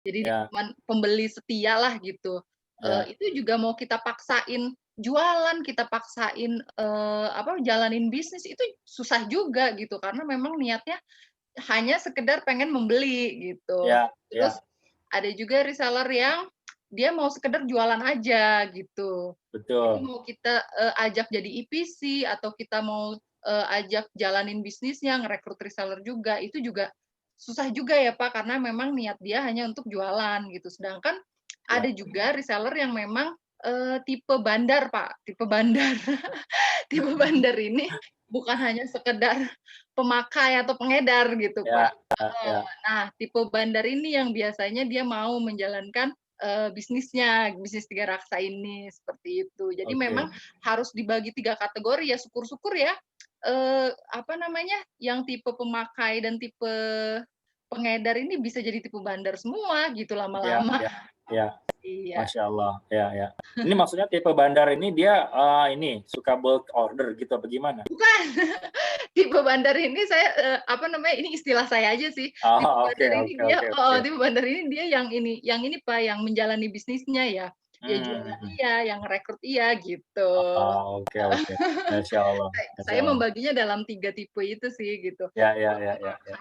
Jadi dia ya, cuman pembeli setia lah gitu. ya, Itu juga mau kita paksain jualan, kita paksain, jalanin bisnis itu susah juga gitu, karena memang niatnya hanya sekedar pengen membeli gitu. ya, Terus ya, ada juga reseller yang dia mau sekedar jualan aja gitu. Jadi betul. mau kita, ajak jadi EPC atau kita mau, ajak jalanin bisnisnya, ngerekrut reseller juga, itu juga susah juga ya, Pak, karena memang niat dia hanya untuk jualan gitu. Sedangkan Ya, ada juga reseller yang memang, tipe bandar, Pak, tipe bandar. Tipe bandar ini bukan hanya sekedar pemakai atau pengedar gitu, Pak. ya, ya, Heeh. ya. Nah, tipe bandar ini yang biasanya dia mau menjalankan, bisnisnya, bisnis tiga raksa ini, seperti itu. Jadi memang Oke. harus dibagi 3 kategori ya, syukur-syukur ya, yang tipe pemakai dan tipe pengedar ini bisa jadi tipe bandar semua gitu Ya, lama-lama. ya, ya. Iya. Masya Allah. Ya, ya. Ini maksudnya tipe bandar ini dia ini suka bulk order gitu apa gimana? Bukan, tipe bandar ini saya, ini istilah saya aja sih. Tipe Oh, oke, bandar ini oke, dia oke, oke. tipe bandar ini dia yang ini Pak, yang menjalani bisnisnya ya. Ya jualan Hmm. iya, yang rekrut iya, gitu. Oh, oke, oke. Masya Allah, Masya Saya Allah. membaginya dalam 3 tipe itu sih, gitu. Ya, ya, ya, ya, ya.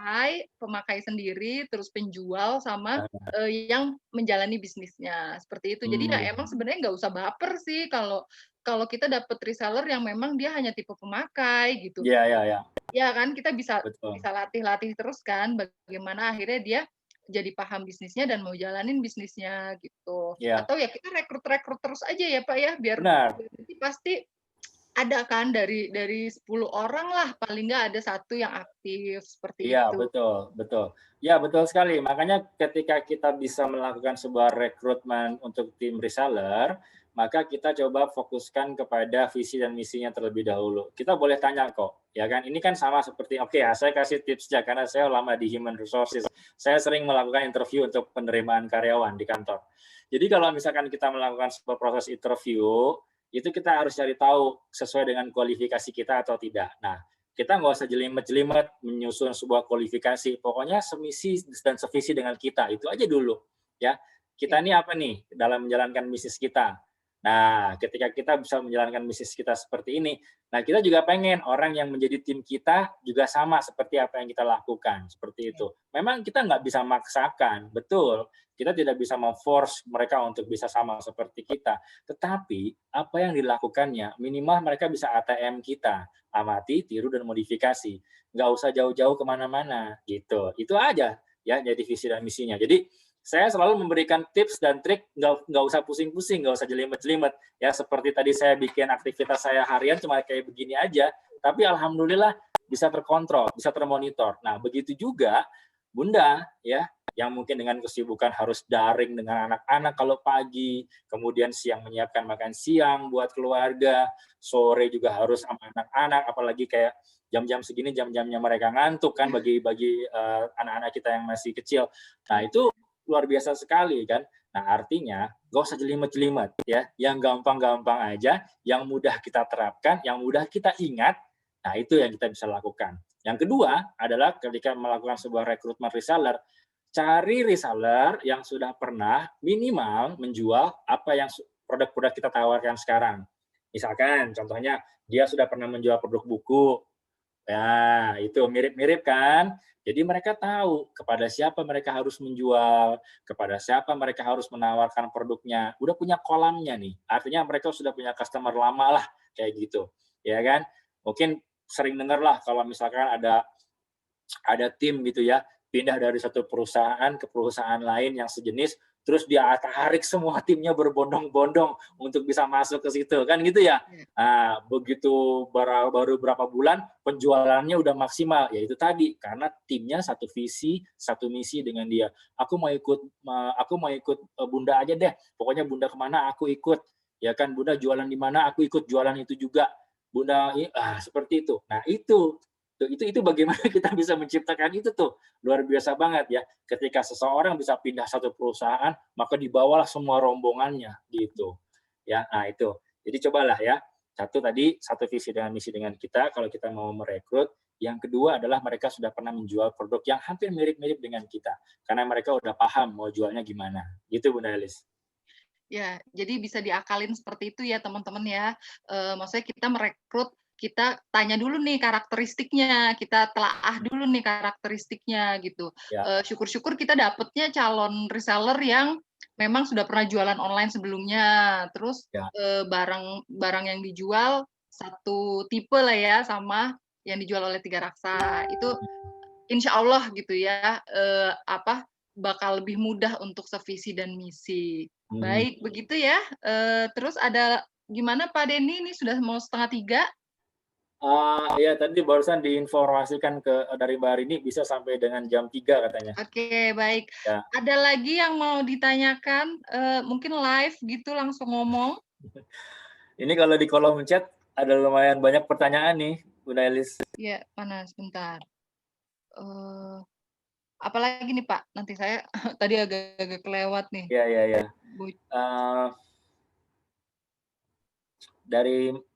Pemakai sendiri, terus penjual, sama, Ah, yang menjalani bisnisnya, seperti itu. Jadi ya emang hmm. sebenarnya nggak usah baper sih kalau kalau kita dapet reseller yang memang dia hanya tipe pemakai gitu. Ya, ya, ya. Ya kan, kita bisa Betul. bisa latih-latih terus kan, bagaimana akhirnya dia jadi paham bisnisnya dan mau jalanin bisnisnya, gitu. Ya, Atau ya kita rekrut-rekrut terus aja ya, Pak, ya, biar benar. nanti pasti ada kan dari 10 orang lah, paling nggak ada satu yang aktif, seperti Iya, itu. betul, betul. Ya, betul sekali. Makanya ketika kita bisa melakukan sebuah rekrutmen untuk tim reseller, maka kita coba fokuskan kepada visi dan misinya terlebih dahulu. Kita boleh tanya kok, ya kan? Ini kan sama seperti, oke ya, saya kasih tipsnya karena saya lama di human resources. Saya sering melakukan interview untuk penerimaan karyawan di kantor. Jadi kalau misalkan kita melakukan sebuah proses interview, itu kita harus cari tahu sesuai dengan kualifikasi kita atau tidak. Nah, kita nggak usah jelimet-jelimet menyusun sebuah kualifikasi. Pokoknya semisi dan sevisi dengan kita. Itu aja dulu. Ya, kita Oke. ini apa nih dalam menjalankan bisnis kita. Nah, ketika kita bisa menjalankan bisnis kita seperti ini, nah kita juga pengen orang yang menjadi tim kita juga sama seperti apa yang kita lakukan, seperti itu. Memang kita nggak bisa maksakan, betul. Kita tidak bisa memforce mereka untuk bisa sama seperti kita. Tetapi apa yang dilakukannya, minimal mereka bisa ATM kita, amati, tiru, dan modifikasi. Nggak usah jauh-jauh kemana-mana, gitu. Itu aja ya jadi visi dan misinya. Jadi saya selalu memberikan tips dan trik, nggak usah pusing-pusing, nggak usah jelimet-jelimet. Ya seperti tadi saya bikin aktivitas saya harian cuma kayak begini aja, tapi alhamdulillah bisa terkontrol, bisa termonitor. Nah begitu juga Bunda ya, yang mungkin dengan kesibukan harus daring dengan anak-anak kalau pagi, kemudian siang menyiapkan makan siang buat keluarga, sore juga harus sama anak-anak, apalagi kayak jam-jam segini jam-jamnya mereka ngantuk kan bagi anak-anak kita yang masih kecil. Nah itu luar biasa sekali kan. Nah artinya gak usah jelimet-jelimet ya, yang gampang-gampang aja, yang mudah kita terapkan, yang mudah kita ingat, nah itu yang kita bisa lakukan. Yang kedua adalah ketika melakukan sebuah rekrutmen reseller, cari reseller yang sudah pernah minimal menjual apa yang produk-produk kita tawarkan sekarang. Misalkan contohnya dia sudah pernah menjual produk buku, ya itu mirip-mirip kan? Jadi mereka tahu kepada siapa mereka harus menjual, kepada siapa mereka harus menawarkan produknya. Udah punya kolamnya nih, artinya mereka sudah punya customer lama lah, kayak gitu, ya kan? Mungkin sering dengar lah kalau misalkan ada tim gitu ya, pindah dari satu perusahaan ke perusahaan lain yang sejenis, terus dia tarik semua timnya berbondong-bondong untuk bisa masuk ke situ, kan gitu ya. Iya. Nah, begitu baru berapa bulan penjualannya udah maksimal, ya itu tadi karena timnya satu visi, satu misi dengan dia. Aku mau ikut Bunda aja deh. Pokoknya Bunda kemana aku ikut. Ya kan Bunda jualan di mana aku ikut jualan itu juga. Bunda seperti itu. Nah, itu bagaimana kita bisa menciptakan itu tuh luar biasa banget ya. Ketika seseorang bisa pindah satu perusahaan, maka dibawalah semua rombongannya gitu. Ya, nah itu. Jadi cobalah ya. Satu tadi satu visi dengan misi dengan kita kalau kita mau merekrut, Yang kedua adalah mereka sudah pernah menjual produk yang hampir mirip-mirip dengan kita, karena mereka udah paham mau jualnya gimana. Gitu Bunda Elis. Ya, jadi bisa diakalin seperti itu ya teman-teman ya. Maksudnya kita merekrut, kita tanya dulu nih karakteristiknya, kita telaah dulu nih karakteristiknya gitu. Ya, Syukur-syukur kita dapetnya calon reseller yang memang sudah pernah jualan online sebelumnya, terus ya. barang yang dijual satu tipe lah ya sama yang dijual oleh Tiga Raksa. Itu insya Allah gitu ya, bakal lebih mudah untuk sevisi dan misi. Hmm. Baik, begitu ya. Terus ada gimana Pak Denny, ini sudah mau 2:30? Ya tadi barusan diinformasikan dari Mbak Rini bisa sampai dengan jam 3 katanya. Oke, baik. Ya. Ada lagi yang mau ditanyakan, mungkin live gitu langsung ngomong? Ini kalau di kolom chat ada lumayan banyak pertanyaan nih, Bunda Elis. Ya, mana sebentar. Apalagi nih Pak? Nanti saya tadi agak-agak kelewat nih. Ya, ya, ya.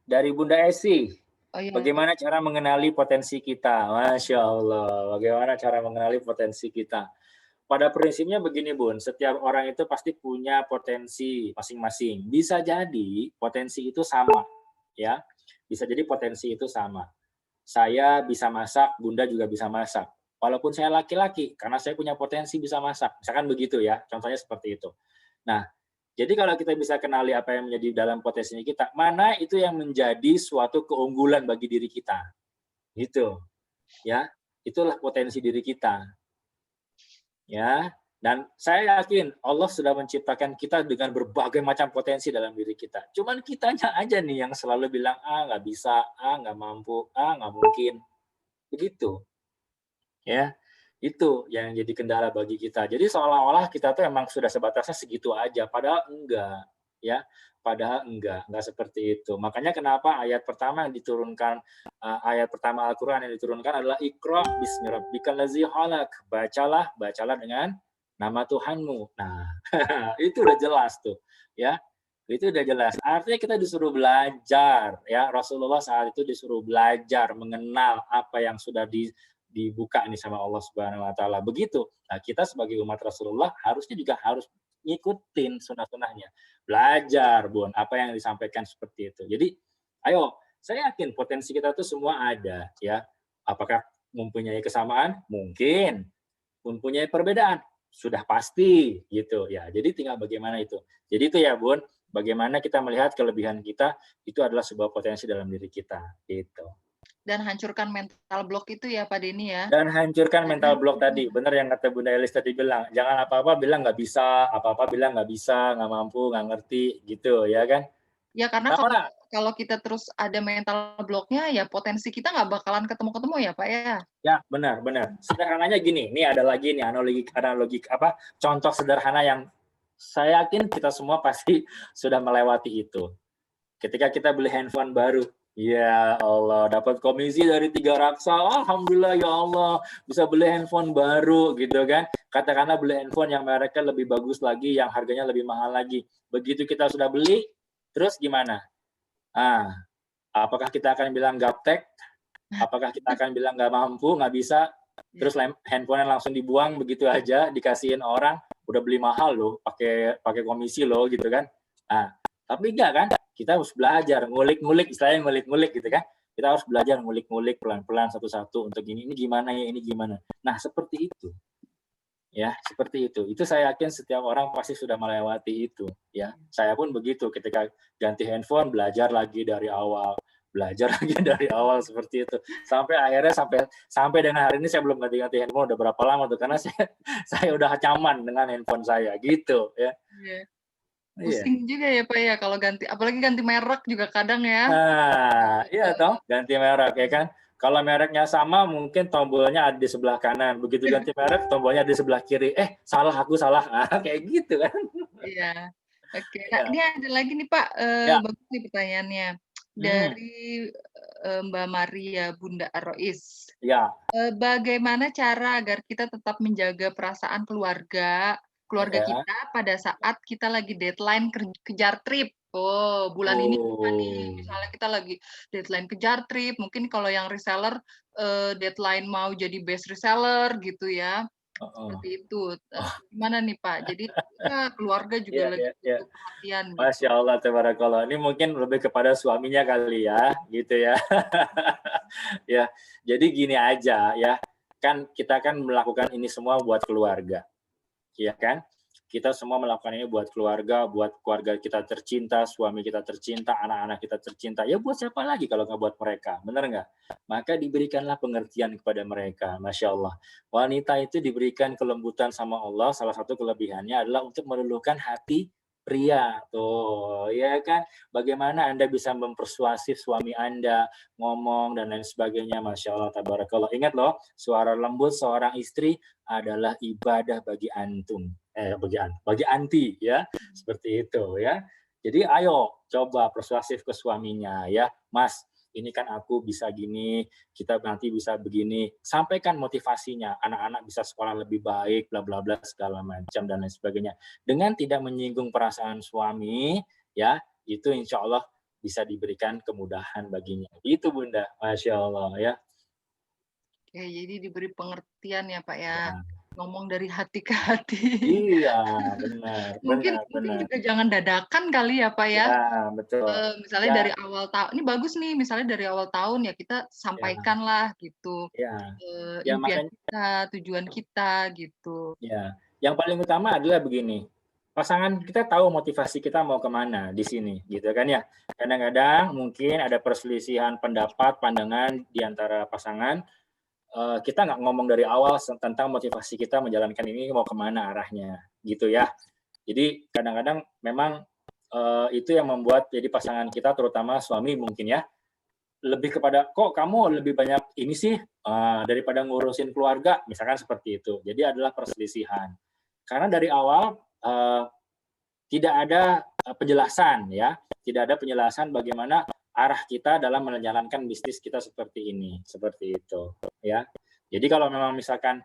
Dari Bunda Esi, Oh ya. bagaimana cara mengenali potensi kita? Masya Allah, bagaimana cara mengenali potensi kita? Pada prinsipnya begini Bun, setiap orang itu pasti punya potensi masing-masing. Bisa jadi potensi itu sama, ya. Bisa jadi potensi itu sama. Saya bisa masak, Bunda juga bisa masak. Walaupun saya laki-laki, karena saya punya potensi bisa masak. Misalkan begitu ya, contohnya seperti itu. Nah, jadi kalau kita bisa kenali apa yang menjadi dalam potensi kita, mana itu yang menjadi suatu keunggulan bagi diri kita. Gitu. Ya, itulah potensi diri kita. Ya, dan saya yakin Allah sudah menciptakan kita dengan berbagai macam potensi dalam diri kita. Cuman kitanya aja nih yang selalu bilang, nggak bisa, nggak mampu, nggak mungkin. Begitu. Ya, itu yang jadi kendala bagi kita. Jadi seolah-olah kita tuh emang sudah sebatasnya segitu aja, padahal enggak, ya. Padahal enggak seperti itu. Makanya kenapa ayat pertama yang diturunkan, ayat pertama Al-Quran yang diturunkan adalah Iqra bismi rabbikal ladzi khalaq. Bacalah dengan nama Tuhanmu. Nah, itu udah jelas tuh, ya. Itu udah jelas. Artinya kita disuruh belajar, ya. Rasulullah saat itu disuruh belajar mengenal apa yang sudah dibuka nih sama Allah Subhanahu wa taala. Begitu. Nah, kita sebagai umat Rasulullah harusnya juga harus ngikutin sunah-sunahnya. Belajar, Bun, apa yang disampaikan seperti itu. Jadi, ayo, saya yakin potensi kita tuh semua ada, ya. Apakah mempunyai kesamaan? Mungkin. Mempunyai perbedaan? Sudah pasti, gitu ya. Jadi tinggal bagaimana itu. Jadi itu ya, Bun, bagaimana kita melihat kelebihan kita itu adalah sebuah potensi dalam diri kita, gitu. Dan hancurkan mental block itu ya Pak Denny ya. Dan hancurkan mental block tadi. Benar yang kata Bunda Elis tadi bilang. Jangan apa-apa bilang nggak bisa, apa-apa bilang nggak bisa, nggak mampu, nggak ngerti, gitu ya kan. Ya karena Nah, kalau kita terus ada mental block-nya, ya potensi kita nggak bakalan ketemu-ketemu ya Pak ya. Ya, benar. Sederhananya gini, ini ada lagi nih analogi contoh sederhana yang saya yakin kita semua pasti sudah melewati itu. Ketika kita beli handphone baru, ya Allah, dapat komisi dari Tiga Raksa, alhamdulillah ya Allah, bisa beli handphone baru gitu kan. Katakanlah beli handphone yang mereknya lebih bagus lagi, yang harganya lebih mahal lagi. Begitu kita sudah beli, terus gimana? Apakah kita akan bilang gaptek? Apakah kita akan bilang nggak mampu, nggak bisa? Terus handphone-nya langsung dibuang begitu aja, dikasihin orang, udah beli mahal loh, pakai komisi loh gitu kan. Tapi enggak kan? Kita harus belajar, ngulik-ngulik, istilahnya ngulik-ngulik gitu kan. Kita harus belajar ngulik-ngulik pelan-pelan satu-satu untuk ini gimana ya, ini gimana. Nah, seperti itu. Ya, seperti itu. Itu saya yakin setiap orang pasti sudah melewati itu, ya. Saya pun begitu ketika ganti handphone, belajar lagi dari awal seperti itu. Sampai akhirnya sampai dengan hari ini saya belum ganti-ganti handphone udah berapa lama tuh karena saya udah caman dengan handphone saya gitu, ya. Iya. Pusing juga ya Pak ya kalau apalagi ganti merek juga kadang ya. Iya toh, ganti merek ya kan. Kalau mereknya sama mungkin tombolnya ada di sebelah kanan. Begitu ganti merek tombolnya di sebelah kiri. Salah, aku salah. Kayak gitu kan. Iya. Oke. Nah, ini ada lagi nih Pak, bagus nih pertanyaannya. Dari Mbak Maria Bunda Arois. Ya. Bagaimana cara agar kita tetap menjaga perasaan keluarga kita pada saat kita lagi deadline kejar trip? Oh, bulan ini apa nih? Oh. Misalnya kita lagi deadline kejar trip, mungkin kalau yang reseller, deadline mau jadi best reseller gitu ya, Heeh. seperti itu. Oh, Gimana nih, Pak? Jadi ya keluarga juga iya lagi iya iya. butuh perhatian gitu. Masya Allah, tabarakallah. Ini mungkin lebih kepada suaminya kali ya, gitu ya. Ya, jadi gini aja ya, kan kita kan melakukan ini semua buat keluarga. Iya kan? Kita semua melakukan ini buat keluarga kita tercinta, suami kita tercinta, anak-anak kita tercinta. Ya buat siapa lagi kalau nggak buat mereka, benar nggak? Maka diberikanlah pengertian kepada mereka, Masya Allah. Wanita itu diberikan kelembutan sama Allah, salah satu kelebihannya adalah untuk meluluhkan hati pria. Tuh, ya kan? Bagaimana Anda bisa mempersuasif suami Anda, ngomong dan lain sebagainya, Masya Allah, tabarakallah. Ingat loh, suara lembut seorang istri adalah ibadah bagi antum, bagi anti ya, seperti itu ya. Jadi ayo coba persuasif ke suaminya ya, "Mas, ini kan aku bisa gini, kita nanti bisa begini." Sampaikan motivasinya, anak-anak bisa sekolah lebih baik, bla bla bla segala macam dan lain sebagainya. Dengan tidak menyinggung perasaan suami ya, itu insya Allah bisa diberikan kemudahan baginya. Itu Bunda, Masya Allah ya. Oke, jadi diberi pengertian ya, Pak, ya. Ya. Ngomong dari hati ke hati. Iya, benar Mungkin benar mungkin benar. juga jangan dadakan kali ya, Pak, ya. Ya, betul. Misalnya Ya dari awal tahun ini bagus nih, misalnya dari awal tahun ya kita ya sampaikanlah gitu, ya. Ya impian makanya kita, tujuan kita, gitu. ya, yang paling utama adalah begini, pasangan kita tahu motivasi kita mau kemana di sini, gitu kan ya. Kadang-kadang mungkin ada perselisihan pendapat, pandangan di antara pasangan, kita nggak ngomong dari awal tentang motivasi kita menjalankan ini mau kemana arahnya, gitu ya. Jadi kadang-kadang memang, itu yang membuat jadi pasangan kita terutama suami mungkin ya, lebih kepada, "Kok kamu lebih banyak ini sih, daripada ngurusin keluarga?" Misalkan seperti itu. Jadi adalah perselisihan. Karena dari awal, tidak ada, penjelasan ya, tidak ada penjelasan bagaimana arah kita dalam menjalankan bisnis kita seperti ini, seperti itu, ya. Jadi kalau memang misalkan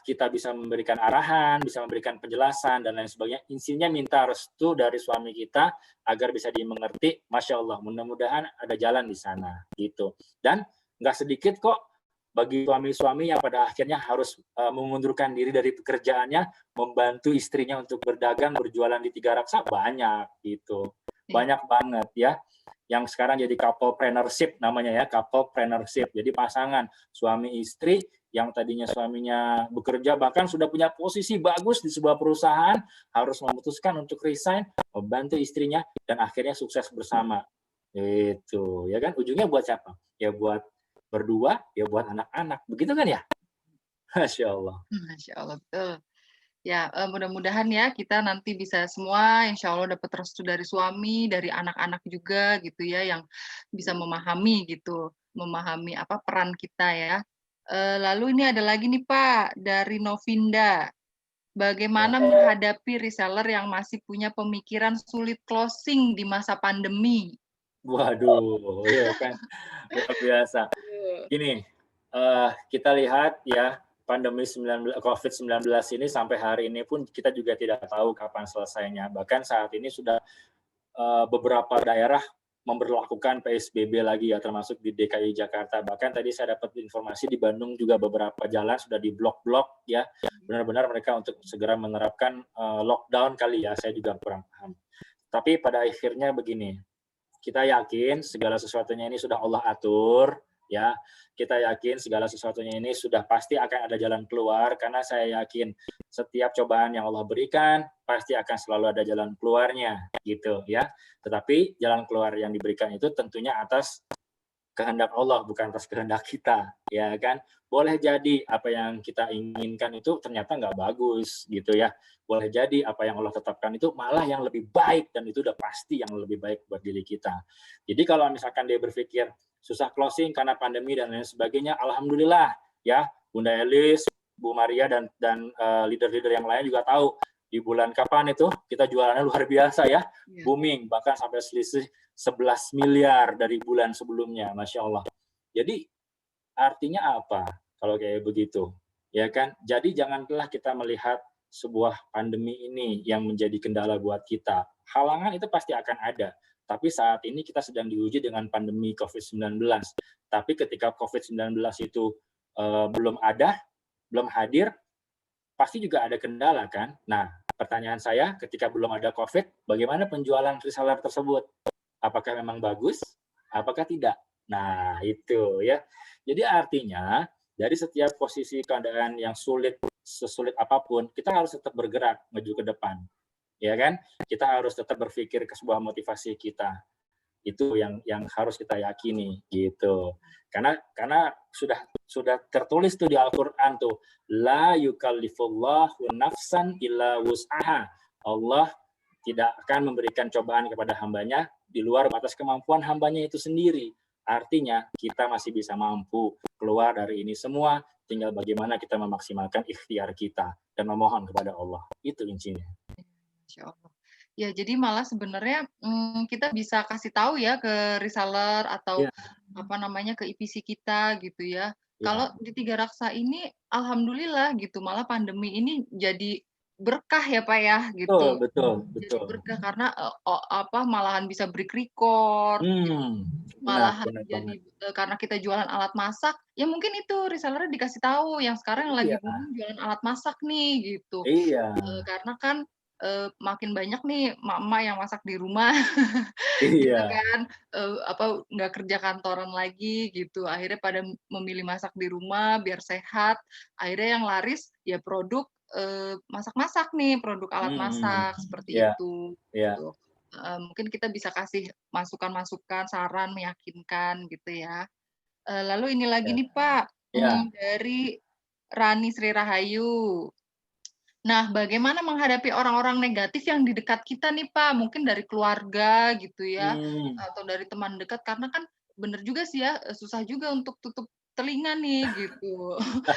kita bisa memberikan arahan, bisa memberikan penjelasan dan lain sebagainya. Intinya minta restu dari suami kita agar bisa dimengerti. Masya Allah, mudah-mudahan ada jalan di sana gitu. Dan nggak sedikit kok bagi suami-suami yang pada akhirnya harus mengundurkan diri dari pekerjaannya, membantu istrinya untuk berdagang, berjualan di Tiga Raksa banyak gitu, Iya. banyak banget ya. Yang sekarang jadi couplepreneurship namanya ya, couplepreneurship. Jadi pasangan suami istri yang tadinya suaminya bekerja bahkan sudah punya posisi bagus di sebuah perusahaan harus memutuskan untuk resign membantu istrinya dan akhirnya sukses bersama itu ya kan ujungnya buat siapa ya buat berdua ya buat anak-anak begitu kan ya. Masya Allah. Masya Allah, betul. Ya, mudah-mudahan ya kita nanti bisa semua insya Allah dapat restu dari suami, dari anak-anak juga gitu ya, yang bisa memahami gitu, memahami apa, peran kita ya. Lalu ini ada lagi nih Pak, dari Novinda. Ya. Bagaimana menghadapi reseller yang masih punya pemikiran sulit closing di masa pandemi? Waduh ya kan luar biasa. Betul. Gini, kita lihat ya, pandemi COVID-19 ini sampai hari ini pun kita juga tidak tahu kapan selesainya. Bahkan saat ini sudah beberapa daerah memberlakukan PSBB lagi ya, termasuk di DKI Jakarta. Bahkan tadi saya dapat informasi di Bandung juga beberapa jalan sudah diblok-blok ya. Benar-benar mereka untuk segera menerapkan lockdown kali ya, saya juga kurang paham. Tapi pada akhirnya begini, kita yakin segala sesuatunya ini sudah Allah atur, ya. Kita yakin segala sesuatunya ini sudah pasti akan ada jalan keluar, karena saya yakin setiap cobaan yang Allah berikan, pasti akan selalu ada jalan keluarnya, gitu ya. Tetapi jalan keluar yang diberikan itu tentunya atas kehendak Allah, bukan atas kehendak kita, ya kan. Boleh jadi apa yang kita inginkan itu ternyata nggak bagus, gitu ya. Boleh jadi apa yang Allah tetapkan itu malah yang lebih baik, dan itu udah pasti yang lebih baik buat diri kita. Jadi kalau misalkan dia berpikir susah closing karena pandemi dan lain sebagainya, alhamdulillah ya, Bunda Elis, Bu Maria dan leader-leader yang lain juga tahu di bulan kapan itu kita jualannya luar biasa ya, Iya. booming, bahkan sampai selisih 11 miliar dari bulan sebelumnya, Masya Allah. Jadi artinya apa kalau kayak begitu? Ya kan? Jadi janganlah kita melihat sebuah pandemi ini yang menjadi kendala buat kita. Halangan itu pasti akan ada, tapi saat ini kita sedang diuji dengan pandemi COVID-19. Tapi ketika COVID-19 itu belum ada, belum hadir, pasti juga ada kendala kan. Nah, pertanyaan saya, ketika belum ada COVID, bagaimana penjualan reseller tersebut? Apakah memang bagus? Apakah tidak? Nah, itu ya. Jadi artinya, dari setiap posisi keadaan yang sulit, sesulit apapun, kita harus tetap bergerak maju ke depan. Ya kan? Kita harus tetap berpikir ke sebuah motivasi kita. Itu yang harus kita yakini gitu. Karena sudah tertulis tuh di Al-Qur'an tuh, la yukallifullahu nafsan illa wus'aha. Allah tidak akan memberikan cobaan kepada hambanya di luar batas kemampuan hambanya itu sendiri. Artinya kita masih bisa mampu keluar dari ini semua, tinggal bagaimana kita memaksimalkan ikhtiar kita dan memohon kepada Allah. Itu intinya. Masya Allah. Ya, jadi malah sebenarnya kita bisa kasih tahu ya ke reseller atau Iya, apa namanya ke IPC kita gitu ya. iya. Kalau di Tiga Raksa ini alhamdulillah gitu, malah pandemi ini jadi berkah ya Pak ya Betul, gitu. betul, Jadi betul. berkah karena apa malahan bisa break record gitu. Benar, Malahan benar banget. jadi karena kita jualan alat masak, ya mungkin itu reseller dikasih tahu yang sekarang yang lagi Iya, booming jualan alat masak nih gitu. iya, Karena kan, makin banyak nih emak-emak yang masak di rumah gitu iya. kan, apa, nggak kerja kantoran lagi gitu, akhirnya pada memilih masak di rumah biar sehat, akhirnya yang laris ya produk, masak-masak nih, produk alat Mhm. masak, seperti Iya, itu, iya, gitu. Mungkin kita bisa kasih masukan-masukan, saran, meyakinkan gitu ya. Lalu ini lagi iya, nih Pak, iya. dari Rani Sri Rahayu. Nah, bagaimana menghadapi orang-orang negatif yang di dekat kita nih, Pak? Mungkin dari keluarga gitu ya, Mmm, atau dari teman dekat karena kan bener juga sih ya, susah juga untuk tutup telinga nih gitu. Kita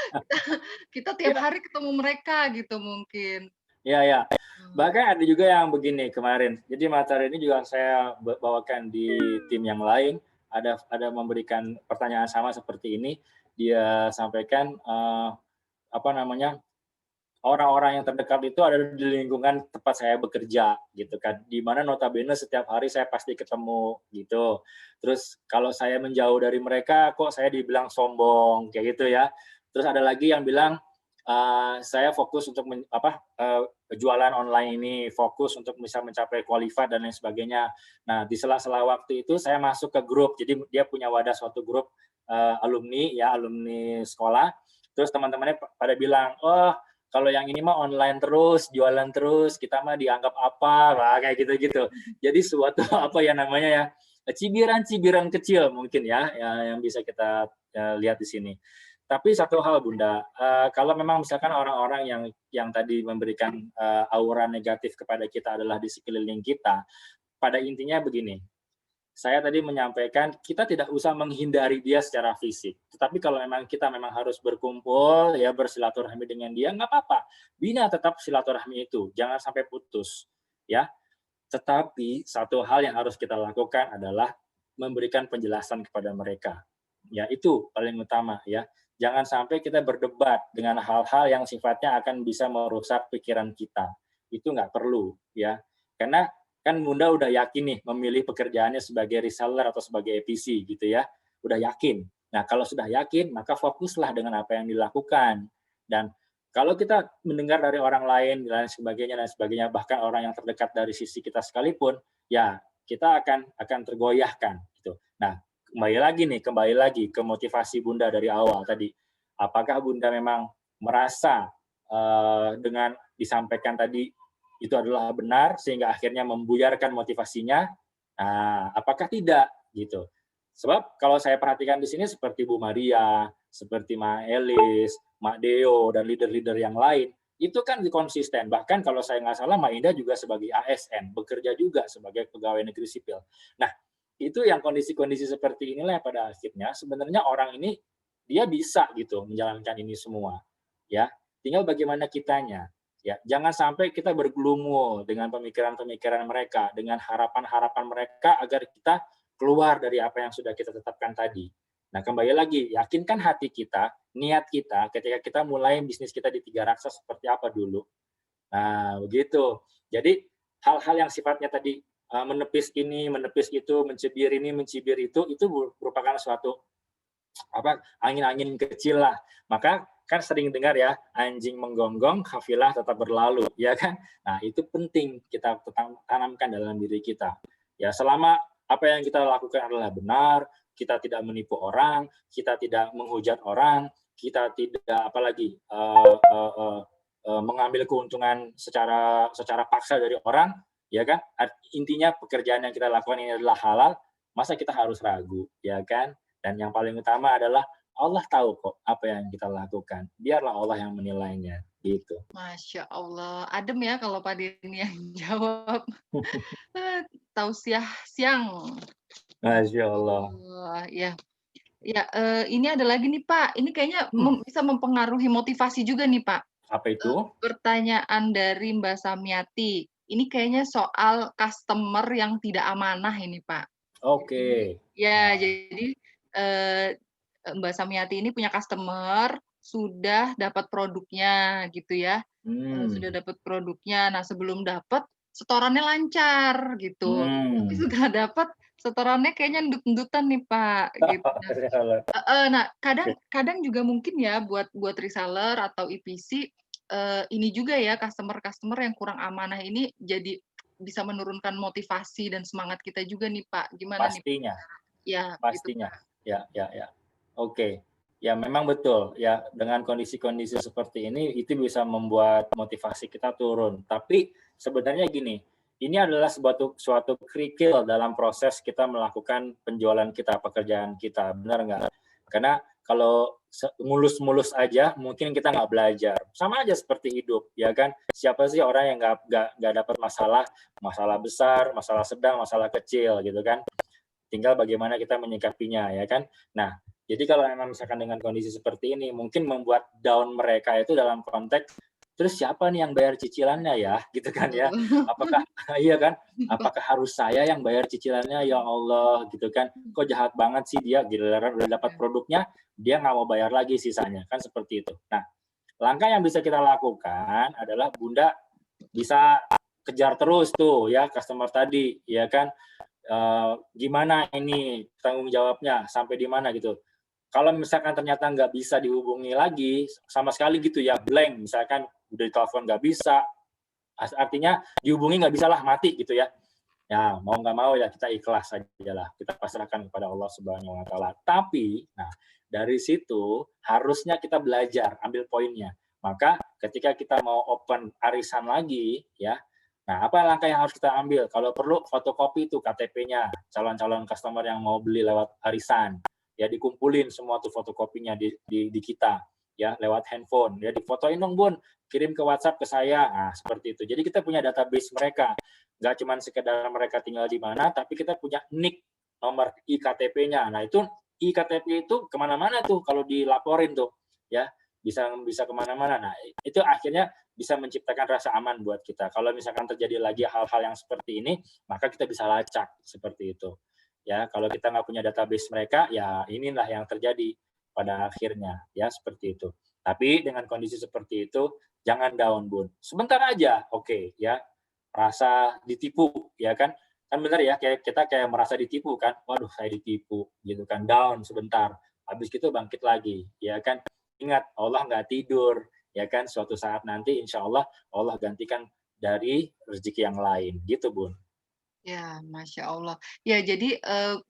kita tiap iya, hari ketemu mereka gitu mungkin. iya, iya. Mmm, Bahkan ada juga yang begini kemarin, jadi materi ini juga saya bawakan di tim yang lain, ada memberikan pertanyaan sama seperti ini, dia sampaikan, apa namanya, orang-orang yang terdekat itu ada di lingkungan tempat saya bekerja gitu kan, di mana notabene setiap hari saya pasti ketemu gitu. Terus kalau saya menjauh dari mereka kok saya dibilang sombong kayak gitu ya. Terus ada lagi yang bilang, saya fokus untuk jualan online ini, fokus untuk bisa mencapai qualified dan lain sebagainya. Nah, di sela-sela waktu itu saya masuk ke grup, jadi dia punya wadah suatu grup, alumni ya, alumni sekolah, terus teman-temannya pada bilang, "Oh, kalau yang ini mah online terus, jualan terus, kita mah dianggap apa, wah kayak gitu-gitu. Jadi suatu apa ya namanya ya, cibiran-cibiran kecil mungkin ya yang bisa kita lihat di sini. Tapi satu hal Bunda, kalau memang misalkan orang-orang yang tadi memberikan aura negatif kepada kita adalah di sekeliling kita, pada intinya begini, saya tadi menyampaikan kita tidak usah menghindari dia secara fisik. Tetapi kalau memang kita memang harus berkumpul, ya bersilaturahmi dengan dia, nggak apa-apa. Bina tetap silaturahmi itu, jangan sampai putus. Ya, tetapi satu hal yang harus kita lakukan adalah memberikan penjelasan kepada mereka. Ya, itu paling utama ya. Jangan sampai kita berdebat dengan hal-hal yang sifatnya akan bisa merusak pikiran kita. Itu nggak perlu ya. Karena kan Bunda udah yakin nih memilih pekerjaannya sebagai reseller atau sebagai EPC gitu ya. Udah yakin. Nah, kalau sudah yakin, maka fokuslah dengan apa yang dilakukan. Dan kalau kita mendengar dari orang lain dan sebagainya, bahkan orang yang terdekat dari sisi kita sekalipun, ya kita akan tergoyahkan gitu. Nah, kembali lagi ke motivasi Bunda dari awal tadi. Apakah Bunda memang merasa dengan disampaikan tadi itu adalah benar sehingga akhirnya membuyarkan motivasinya? Nah, apakah tidak gitu? Sebab kalau saya perhatikan di sini seperti Bu Maria, seperti Ma Elis, Mak Deo, dan leader-leader yang lain, itu kan konsisten. Bahkan kalau saya nggak salah, Mak Ida juga sebagai ASN, bekerja juga sebagai pegawai negeri sipil. Nah, itu yang kondisi-kondisi seperti inilah yang pada akhirnya sebenarnya orang ini dia bisa gitu menjalankan ini semua. Ya, tinggal bagaimana kitanya. Ya, jangan sampai kita bergelumul dengan pemikiran-pemikiran mereka, dengan harapan-harapan mereka agar kita keluar dari apa yang sudah kita tetapkan tadi. Nah, kembali lagi, yakinkan hati kita, niat kita ketika kita mulai bisnis kita di Tiga Raksa seperti apa dulu. Nah, begitu. Jadi hal-hal yang sifatnya tadi, menepis ini, menepis itu, mencibir ini, mencibir itu merupakan suatu apa, angin-angin kecil lah. Maka kan sering dengar ya, anjing menggonggong, kafilah tetap berlalu, ya kan? Nah, itu penting kita tanamkan dalam diri kita. Ya, selama apa yang kita lakukan adalah benar, kita tidak menipu orang, kita tidak menghujat orang, kita tidak apalagi mengambil keuntungan secara paksa dari orang, ya kan? Intinya pekerjaan yang kita lakukan ini adalah halal, masa kita harus ragu, ya kan? Dan yang paling utama adalah Allah tahu kok apa yang kita lakukan. Biarlah Allah yang menilainya, gitu. Masya Allah, adem ya kalau Pak Denny yang jawab. Tausiah siang. Masya Masya Allah. Allah, ya. Ya, ini ada lagi nih Pak, ini kayaknya Hmm, bisa mempengaruhi motivasi juga nih Pak. apa itu? Pertanyaan dari Mbak Samyati, ini kayaknya soal customer yang tidak amanah ini Pak. Oke. Jadi ya, Nah, jadi, eee, Mbak Samyati ini punya customer, sudah dapat produknya gitu ya, sudah hmm, dapat produknya. Nah, sebelum dapat, setorannya lancar gitu, tapi hmm. setelah dapat, setorannya kayaknya endut-endutan nih Pak, gitu. Heeh, nah kadang kadang juga mungkin ya buat reseller atau EPC, ini juga ya customer-customer yang kurang amanah ini jadi bisa menurunkan motivasi dan semangat kita juga nih, Pak. Gimana nih? Pastinya. Ya, gitu, Pastinya, Pak. ya ya ya. Oke, ya memang betul, ya dengan kondisi-kondisi seperti ini, itu bisa membuat motivasi kita turun. Tapi sebenarnya gini, ini adalah suatu kerikil dalam proses kita melakukan penjualan kita, pekerjaan kita, benar nggak? Karena kalau mulus-mulus aja, mungkin kita nggak belajar. Sama aja seperti hidup, ya kan? Siapa sih orang yang nggak dapat masalah, masalah besar, masalah sedang, masalah kecil, gitu kan? Tinggal bagaimana kita menyikapinya, ya kan? Nah, jadi kalau memang misalkan dengan kondisi seperti ini, mungkin membuat down mereka itu dalam konteks, terus siapa nih yang bayar cicilannya ya? Gitu kan ya. Apakah iya kan? Apakah harus saya yang bayar cicilannya? Ya Allah, gitu kan. Kok jahat banget sih dia, giliran udah dapat produknya, dia nggak mau bayar lagi sisanya, kan seperti itu. Nah, langkah yang bisa kita lakukan adalah Bunda bisa kejar terus tuh ya customer tadi, ya kan? Gimana ini tanggung jawabnya, sampai di mana gitu. Kalau misalkan ternyata nggak bisa dihubungi lagi, sama sekali gitu ya, blank, misalkan udah ditelepon nggak bisa, artinya dihubungi nggak bisa lah, mati gitu ya. Ya, mau nggak mau ya kita ikhlas aja lah, kita pasrahkan kepada Allah Subhanahu wa Ta'ala. Tapi, nah, dari situ harusnya kita belajar, ambil poinnya. Maka ketika kita mau open arisan lagi, ya, nah apa langkah yang harus kita ambil? Kalau perlu fotokopi itu KTP-nya, calon-calon customer yang mau beli lewat arisan, ya dikumpulin semua tuh fotokopinya di kita, ya lewat handphone, ya difotoin dong Bun, kirim ke WhatsApp ke saya, nah seperti itu. Jadi kita punya database mereka, nggak cuma sekedar mereka tinggal di mana, tapi kita punya NIK, nomor iktp-nya. Nah itu iktp itu kemana-mana tuh kalau dilaporin tuh, ya bisa bisa kemana-mana. Nah itu akhirnya bisa menciptakan rasa aman buat kita. Kalau misalkan terjadi lagi hal-hal yang seperti ini, maka kita bisa lacak seperti itu. Ya kalau kita nggak punya database mereka, ya inilah yang terjadi pada akhirnya, ya seperti itu. Tapi dengan kondisi seperti itu, jangan down, Bun. Sebentar aja, oke, ya rasa ditipu, ya kan? Kan benar ya, kayak kita kayak merasa ditipu kan, waduh saya ditipu, gitu kan, down sebentar, habis itu bangkit lagi, ya kan? Ingat, Allah nggak tidur, ya kan? Suatu saat nanti insya Allah, Allah gantikan dari rezeki yang lain, gitu Bun. Ya, Masya Allah. Ya, jadi,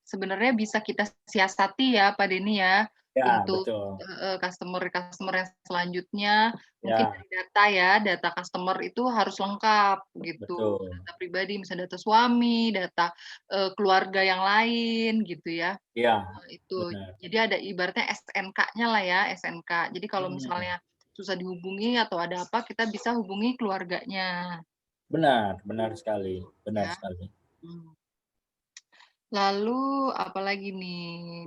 sebenarnya bisa kita siasati ya, Pak Denny ya, Ya, untuk betul. customer-customer yang selanjutnya, mungkin Ya, dari data ya, data customer itu harus lengkap gitu, betul. data pribadi, misalnya data suami, data, keluarga yang lain gitu ya, Ya, itu. benar. Jadi ada ibaratnya SNK-nya lah ya, SNK. Jadi kalau Hmm, misalnya susah dihubungi atau ada apa, kita bisa hubungi keluarganya, benar, benar sekali, benar ya. sekali. Mmm. Lalu apalagi nih,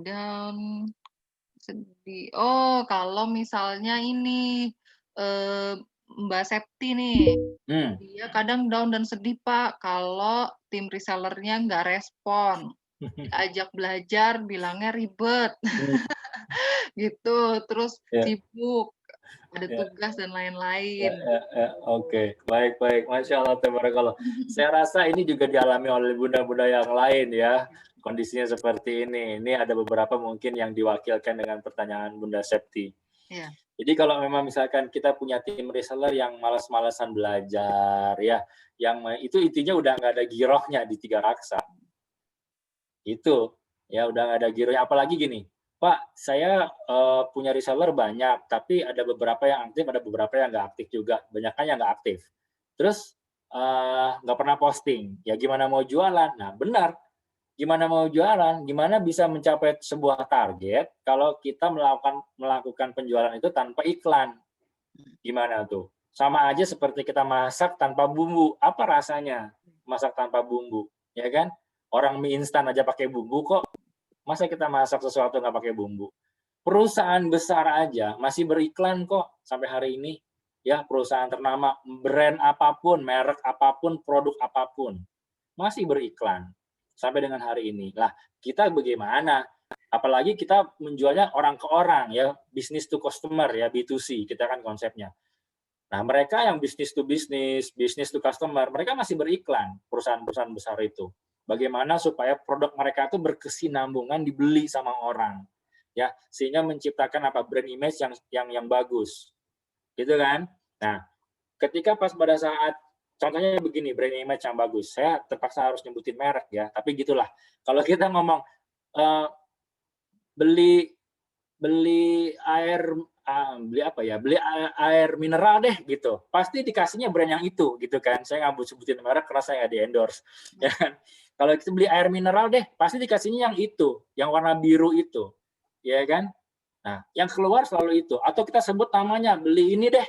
sedih. Oh, kalau misalnya ini, eee, Mbak Septi nih, Hmm. dia kadang down dan sedih, Pak, kalau tim reseller-nya nggak respon. Diajak belajar bilangnya ribet, Hmm, gitu, terus ya. sibuk. ada Ya. tugas dan Ya, lain-lain. ya, ya. Oke, baik, baik. Masya Allah, tabarakallah. Saya rasa ini juga dialami oleh bunda-bunda yang lain ya, kondisinya seperti ini. Ini ada beberapa mungkin yang diwakilkan dengan pertanyaan Bunda Septi. Iya, Jadi kalau memang misalkan kita punya tim reseller yang malas-malasan belajar ya, yang itu intinya udah nggak ada girohnya di Tiga Raksa. Itu, ya udah nggak ada gironya. Apalagi gini, "Pak, saya, punya reseller banyak, tapi ada beberapa yang aktif, ada beberapa yang nggak aktif juga, banyakan yang nggak aktif. Terus, nggak pernah posting, ya gimana mau jualan?" Nah benar, gimana mau jualan, gimana bisa mencapai sebuah target kalau kita melakukan penjualan itu tanpa iklan, gimana tuh? Sama aja seperti kita masak tanpa bumbu, apa rasanya masak tanpa bumbu, ya kan? Orang mie instan aja pakai bumbu kok, masa kita masak sesuatu nggak pakai bumbu? Perusahaan besar aja masih beriklan kok sampai hari ini. Ya, perusahaan ternama, brand apapun, merek apapun, produk apapun, masih beriklan sampai dengan hari ini. Lah, kita bagaimana? Apalagi kita menjualnya orang ke orang ya, business to customer ya, B2C, kita kan konsepnya. Nah, mereka yang bisnis to bisnis, bisnis to customer, mereka masih beriklan, perusahaan-perusahaan besar itu. Bagaimana supaya produk mereka itu berkesinambungan dibeli sama orang, ya, sehingga menciptakan apa brand image yang bagus, gitu kan? Nah, ketika pas pada saat contohnya begini, brand image yang bagus, saya terpaksa harus nyebutin merek ya, tapi gitulah. Kalau kita ngomong eh, beli beli air beli apa ya, beli air mineral deh gitu, pasti dikasihnya brand yang itu gitu kan, saya nggak mau sebutin merek karena saya nggak di-endorse ya kan. Kalau kita beli air mineral deh, pasti dikasihnya yang itu, yang warna biru itu, ya kan. Nah, yang keluar selalu itu, atau kita sebut namanya, beli ini deh,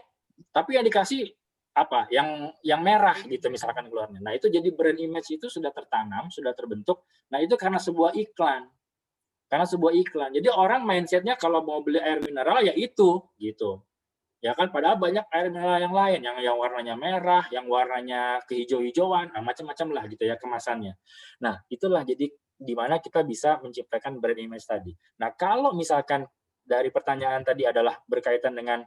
tapi yang dikasih apa, yang merah gitu misalkan keluarnya. Nah, itu jadi brand image itu sudah tertanam, sudah terbentuk. Nah, itu karena sebuah iklan. Karena sebuah iklan. Jadi orang mindsetnya kalau mau beli air mineral ya itu, gitu. Ya kan padahal banyak air mineral yang lain, yang warnanya merah, yang warnanya kehijau-hijauan, nah macam-macam lah gitu ya kemasannya. Nah, itulah jadi di mana kita bisa menciptakan brand image tadi. Nah, kalau misalkan dari pertanyaan tadi adalah berkaitan dengan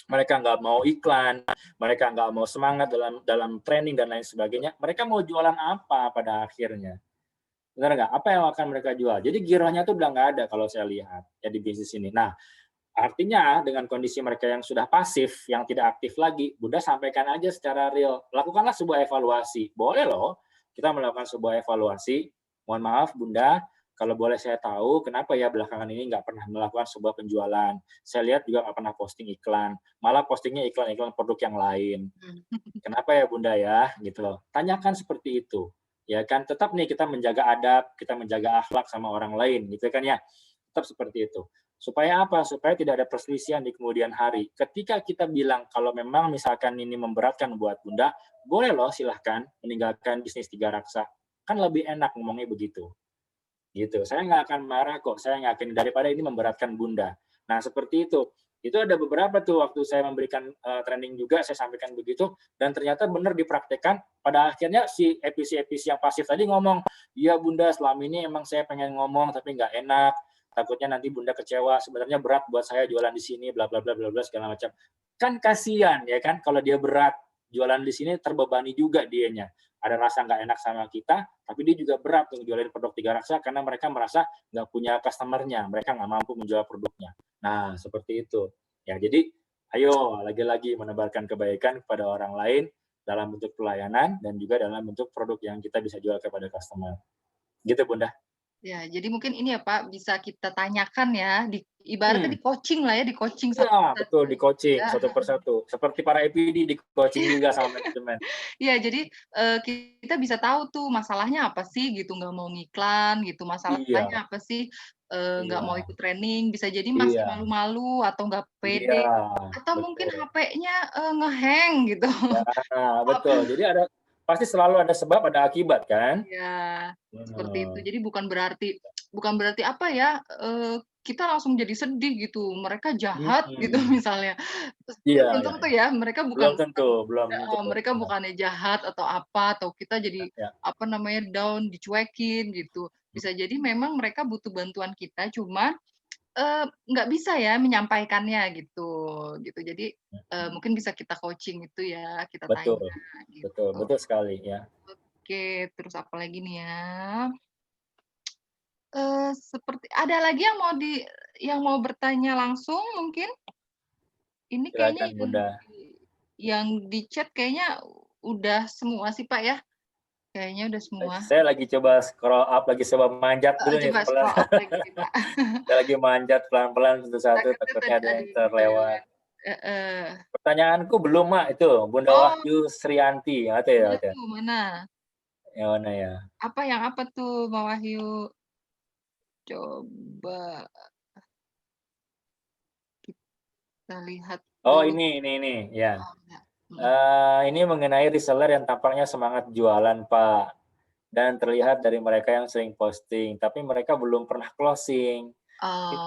mereka nggak mau iklan, mereka nggak mau semangat dalam dalam training dan lain sebagainya, mereka mau jualan apa pada akhirnya? Benar nggak? Apa yang akan mereka jual? Jadi girohnya tuh udah nggak ada kalau saya lihat ya di bisnis ini. Nah, artinya dengan kondisi mereka yang sudah pasif, yang tidak aktif lagi, Bunda sampaikan aja secara real. Lakukanlah sebuah evaluasi. Boleh loh kita melakukan sebuah evaluasi. Mohon maaf Bunda, kalau boleh saya tahu kenapa ya belakangan ini nggak pernah melakukan sebuah penjualan. Saya lihat juga nggak pernah posting iklan, malah postingnya iklan-iklan produk yang lain. Kenapa ya Bunda ya? Gitu loh. Tanyakan seperti itu. Ya kan tetap nih kita menjaga adab, kita menjaga akhlak sama orang lain gitu kan ya. Tetap seperti itu. Supaya apa? Supaya tidak ada perselisihan di kemudian hari. Ketika kita bilang kalau memang misalkan ini memberatkan buat Bunda, boleh loh silahkan meninggalkan bisnis Tiga Raksa. Kan lebih enak ngomongnya begitu. Gitu. Saya nggak akan marah kok, saya nggak akan daripada ini memberatkan Bunda. Nah, seperti itu. Itu ada beberapa tuh waktu saya memberikan training juga, saya sampaikan begitu, dan ternyata benar dipraktekkan. Pada akhirnya si EPC-EPC yang pasif tadi ngomong, iya Bunda, selama ini emang saya pengen ngomong tapi nggak enak, takutnya nanti Bunda kecewa, sebenarnya berat buat saya jualan di sini, bla bla bla bla bla segala macam. Kan kasihan ya kan, kalau dia berat jualan di sini terbebani juga dianya. Ada rasa nggak enak sama kita, tapi dia juga berat untuk jualin produk Tiga Raksa karena mereka merasa nggak punya customer-nya, mereka nggak mampu menjual produknya. Nah, seperti itu. Ya, jadi ayo lagi-lagi menebarkan kebaikan kepada orang lain dalam bentuk pelayanan dan juga dalam bentuk produk yang kita bisa jual kepada customer. Gitu, Bunda. Ya, jadi mungkin ini ya Pak, bisa kita tanyakan ya, ibaratnya Hmm, di-coaching lah ya, di-coaching iya, satu betul, persatu. di coaching Ya. satu persatu. Seperti para EPD di coaching juga sama manajemen. Iya, jadi, kita bisa tahu tuh masalahnya apa sih gitu, nggak mau ngiklan gitu, Iya, masalahnya apa sih, nggak mau iya, ikut training, bisa jadi masih iya, malu-malu atau nggak pede, iya, atau mungkin betul. HP-nya, nge-hang gitu. Ya, betul. Jadi pasti selalu ada sebab, ada akibat kan? Iya, seperti itu. Benar. Jadi bukan berarti apa ya, kita langsung jadi sedih gitu, mereka jahat gitu Mhm. misalnya. Terus kan Iya, belum iya, tentu iya. ya, mereka bukan Belum tentu, belum tentu. heeh, mereka Benar. bukannya jahat atau apa, atau kita Ya, jadi, ya. apa namanya, down, dicuekin gitu. Bisa jadi memang mereka butuh bantuan kita, cuma nggak bisa ya menyampaikannya gitu gitu. Jadi, mungkin bisa kita coaching itu ya, kita Betul, tanya betul, gitu. betul sekali ya. Oke, terus apa lagi nih ya? Seperti ada lagi yang mau bertanya langsung mungkin? Ini kayaknya Silakan Bunda. yang di chat kayaknya udah semua sih, Pak, ya? Kayaknya udah semua. Saya lagi coba scroll up, lagi coba manjat dulu nih Coba pelan. scroll up lagi nih, Pak. Saya lagi manjat pelan-pelan satu-satu, Takutnya takutnya tadi ada ada yang yang terlewat. lewat. Heeh. Pertanyaanku belum, Mak, itu Bunda Oh, Wahyu Srianti, ada ya, mana ada. tuh, mana? Yang mana ya? Apa tuh, Mbak Wahyu? Coba kita lihat Oh, dulu. ini, ya. Oh, enggak. Mhm. Ini mengenai reseller yang tampaknya semangat jualan, Pak. Dan terlihat dari mereka yang sering posting, tapi mereka belum pernah closing.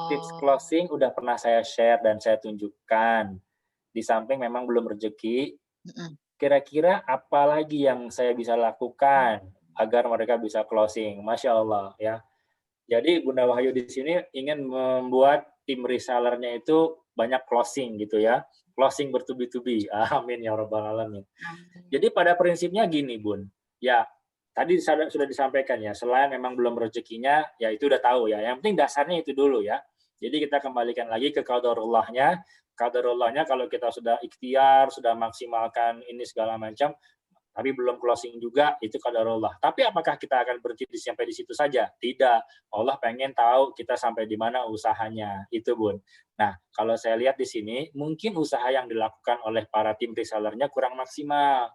Tips Oh, closing udah pernah saya share dan saya tunjukkan. Di samping memang belum rezeki, mhm. kira-kira apa lagi yang saya bisa lakukan agar mereka bisa closing? Masya Allah ya. Jadi Bunda Wahyu di sini ingin membuat tim resellernya itu banyak closing gitu ya. Closing bertubi-tubi. Amin ya rabbal alamin. Amin. Jadi pada prinsipnya gini, Bun. Ya, tadi sudah disampaikan ya, selain memang belum rezekinya, ya itu udah tahu ya. Yang penting dasarnya itu dulu ya. Jadi kita kembalikan lagi ke qadarullahnya. Qadarullahnya kalau kita sudah ikhtiar, sudah maksimalkan ini segala macam, tapi belum closing juga, itu qadarullah. Tapi apakah kita akan berhenti sampai di situ saja? Tidak. Allah pengen tahu kita sampai di mana usahanya. Itu, Bun. Nah, kalau saya lihat di sini, mungkin usaha yang dilakukan oleh para tim resellernya kurang maksimal.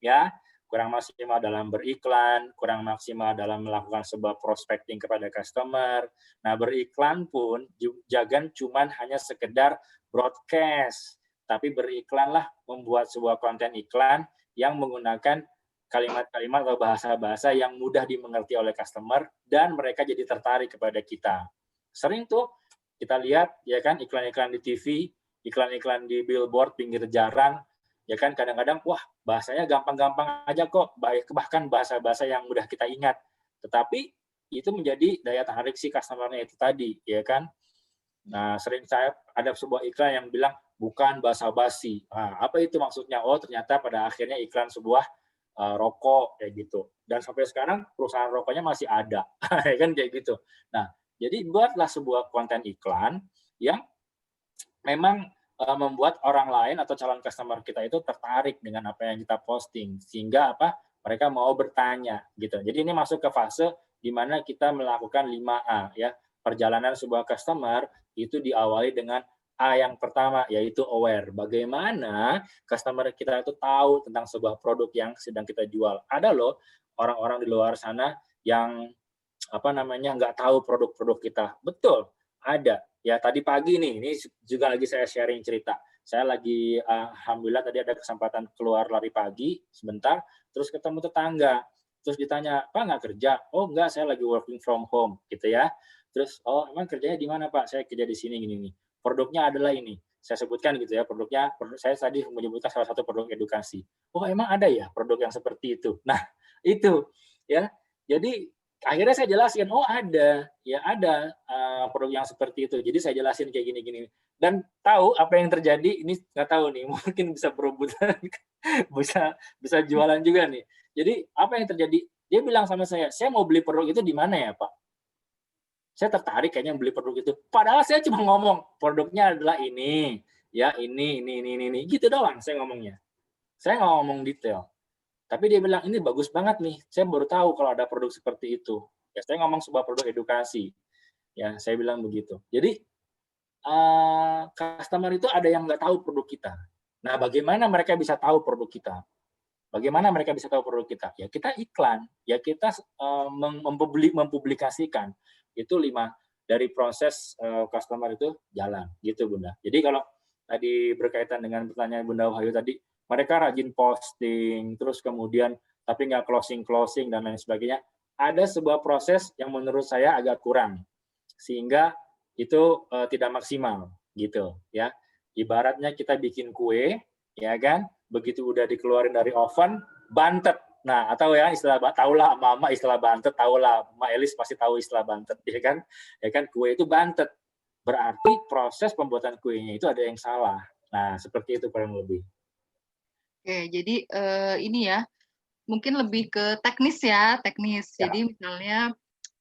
Ya, kurang maksimal dalam beriklan, kurang maksimal dalam melakukan sebuah prospecting kepada customer. Nah, beriklan pun jangan cuman hanya sekedar broadcast, tapi beriklanlah membuat sebuah konten iklan yang menggunakan kalimat-kalimat atau bahasa-bahasa yang mudah dimengerti oleh customer dan mereka jadi tertarik kepada kita. Sering tuh kita lihat ya kan iklan-iklan di TV, iklan-iklan di billboard pinggir jalan, ya kan kadang-kadang wah bahasanya gampang-gampang aja kok, bahkan bahasa-bahasa yang mudah kita ingat. Tetapi itu menjadi daya tarik si customer-nya itu tadi, ya kan? Nah, sering saya ada sebuah iklan yang bilang bukan basa-basi. Nah, apa itu maksudnya? Oh, ternyata pada akhirnya iklan sebuah rokok kayak gitu. Dan sampai sekarang perusahaan rokoknya masih ada, ya kan kayak gitu. Nah, jadi buatlah sebuah konten iklan yang memang membuat orang lain atau calon customer kita itu tertarik dengan apa yang kita posting sehingga apa mereka mau bertanya gitu. Jadi ini masuk ke fase di mana kita melakukan 5A ya. Perjalanan sebuah customer itu diawali dengan A yang pertama yaitu aware. Bagaimana customer kita itu tahu tentang sebuah produk yang sedang kita jual. Ada loh orang-orang di luar sana yang apa namanya nggak tahu produk-produk kita. Betul, ada. Ya tadi pagi nih, ini juga lagi saya sharing cerita. Saya lagi alhamdulillah tadi ada kesempatan keluar lari pagi sebentar, terus ketemu tetangga. Terus ditanya, "Pak nggak kerja?" "Oh enggak, saya lagi working from home." Gitu ya. Terus, "Oh emang kerjanya di mana Pak?" "Saya kerja di sini gini nih." "Produknya adalah ini." Saya sebutkan gitu ya, saya tadi menyebutkan salah satu produk edukasi. "Oh emang ada ya produk yang seperti itu?" Nah itu ya. Jadi akhirnya saya jelasin, oh ada, ya ada produk yang seperti itu. Jadi saya jelasin kayak gini-gini. Dan tahu apa yang terjadi, ini nggak tahu nih, mungkin bisa berebutan, bisa bisa jualan juga nih. Jadi apa yang terjadi? Dia bilang sama saya mau beli produk itu di mana ya Pak? Saya tertarik kayaknya beli produk itu. Padahal saya cuma ngomong, produknya adalah ini, ya ini, gitu doang saya ngomongnya. Saya nggak ngomong detail. Tapi dia bilang, "Ini bagus banget nih, saya baru tahu kalau ada produk seperti itu." Ya saya ngomong sebuah produk edukasi, ya saya bilang begitu. Jadi, customer itu ada yang nggak tahu produk kita. Nah, bagaimana mereka bisa tahu produk kita? Bagaimana mereka bisa tahu produk kita? Ya kita iklan, ya kita, mempublikasikan. Itu 5 dari proses, customer itu jalan, gitu Bunda. Jadi kalau tadi berkaitan dengan pertanyaan Bunda Wahyu tadi, mereka rajin posting, terus kemudian tapi nggak closing-closing dan lain sebagainya, ada sebuah proses yang menurut saya agak kurang, sehingga itu, tidak maksimal, gitu ya. Ibaratnya kita bikin kue, ya kan, begitu udah dikeluarin dari oven, bantet. Nah, atau ya istilah tahulah mama istilah bantet, tahulah Mbak Elis pasti tahu istilah bantet, ya kan? Ya kan kue itu bantet. berarti proses pembuatan kuenya itu ada yang salah. Nah, seperti itu kurang lebih. Oke, jadi, ini ya, mungkin lebih ke teknis ya, teknis. Ya, Jadi misalnya